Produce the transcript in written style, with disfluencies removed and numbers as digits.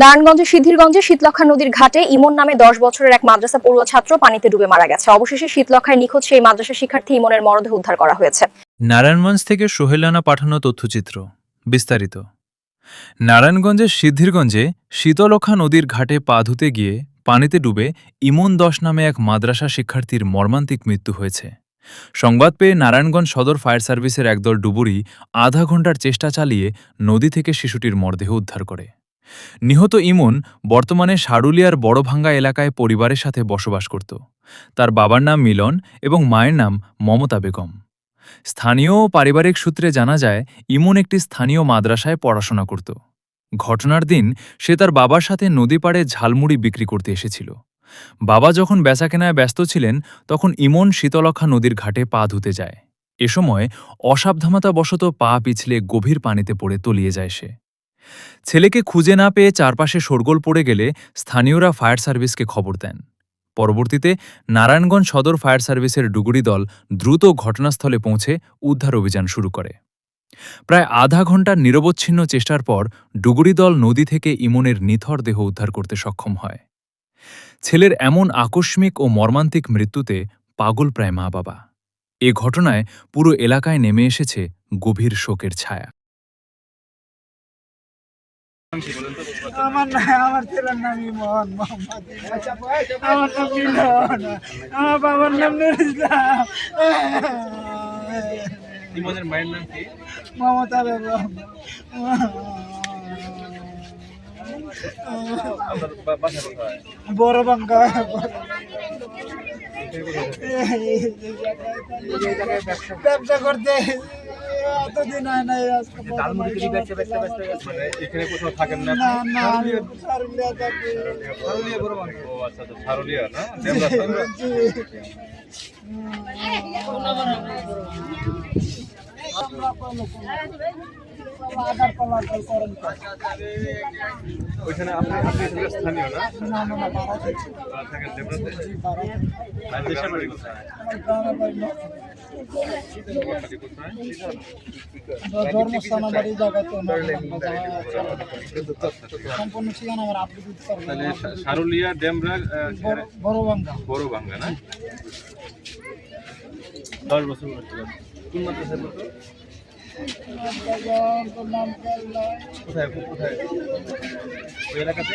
নারায়ণগঞ্জের সিদ্ধিরগঞ্জে শীতলক্ষ্যা নদীর ঘাটে ইমন নামে 10 বছরের এক মাদ্রাসা পড়ুয়া ছাত্র পানিতে ডুবে মারা গেছে। অবশেষে শীতলক্ষ্যায় নিখোঁজ সেই মাদ্রাসা শিক্ষার্থী ইমনের মরদেহ উদ্ধার করা হয়েছে। নারায়ণগঞ্জ থেকে সোহেল রানা পাঠানো তথ্যচিত্র বিস্তারিত। নারায়ণগঞ্জের সিদ্ধিরগঞ্জে শীতলক্ষ্যা নদীর ঘাটে পা ধুতে গিয়ে পানিতে ডুবে ইমন 10 নামে এক মাদ্রাসা শিক্ষার্থীর মর্মান্তিক মৃত্যু হয়েছে। সংবাদ পেয়ে নারায়ণগঞ্জ সদর ফায়ার সার্ভিসের একদল ডুবুরি আধা ঘণ্টার চেষ্টা চালিয়ে নদী থেকে শিশুটির মরদেহ উদ্ধার করে। নিহত ইমন বর্তমানে সারুলিয়ার বড়ভাঙ্গা এলাকায় পরিবারের সাথে বসবাস করত। তার বাবার নাম মিলন এবং মায়ের নাম মমতা বেগম। স্থানীয় ও পারিবারিক সূত্রে জানা যায়, ইমন একটি স্থানীয় মাদ্রাসায় পড়াশোনা করত। ঘটনার দিন সে তার বাবার সাথে নদী পাড়ে ঝালমুড়ি বিক্রি করতে এসেছিল। বাবা যখন বেচাকেনায় ব্যস্ত ছিলেন, তখন ইমন শীতলক্ষ্যা নদীর ঘাটে পা ধুতে যায়। এ সময় অসাবধানতাবশত পা পিছলে গভীর পানিতে পড়ে তলিয়ে যায় সে। ছেলেকে খুঁজে না পেয়ে চারপাশে শোরগোল পড়ে গেলে স্থানীয়রা ফায়ার সার্ভিসকে খবর দেন। পরবর্তীতে নারায়ণগঞ্জ সদর ফায়ার সার্ভিসের ডুগুরি দল দ্রুত ঘটনাস্থলে পৌঁছে উদ্ধার অভিযান শুরু করে। প্রায় আধা ঘণ্টার নিরবচ্ছিন্ন চেষ্টার পর ডুগুরি দল নদী থেকে ইমনের নিথর দেহ উদ্ধার করতে সক্ষম হয়। ছেলের এমন আকস্মিক ও মর্মান্তিক মৃত্যুতে পাগল প্রায় মা বাবা। এ ঘটনায় পুরো এলাকায় নেমে এসেছে গভীর শোকের ছায়া। আমার ছেলের নাম ইমন মোহাম্মদ। আমার নাম মিলন। আমার বাবার নাম নুর ইসলাম। ইমনের মায়ের নাম কি? মমতা বেগম। বাসা কোথায়? বড় বাঙ্গা। ব্যবসা করতে এতদিন হয় নাই। মানে এখানে কোথাও থাকেন না? না না, আমি সারুলিয়া থাকি। ও আচ্ছা, তো সারুলিয়া না? দেবদাস না? জি। আধার পালার করেন। ওইখানে আপনি এখানে স্থানীয় না? না না না, ভাড়া দিচ্ছি। থাকেন দেবদাসে? ভাড়া। আর দেশের বাড়ি কোথায়? আমার গ্রামের বাড়ি না। বাড়ি কোথায়? ধর্মস্থান বাড়ি জায়গায় তো সম্পূর্ণ ঠিকানা আমার আপনি দিতে পারবেন। তাহলে সারুলিয়া ডেমরা বড় বাঙ্গা। বড় ভাঙ্গা না? 10 বছর বয়স। কোন মাদ্রাসায় পড়তো? কোথায় কোথায়? ওই এলাকাতে?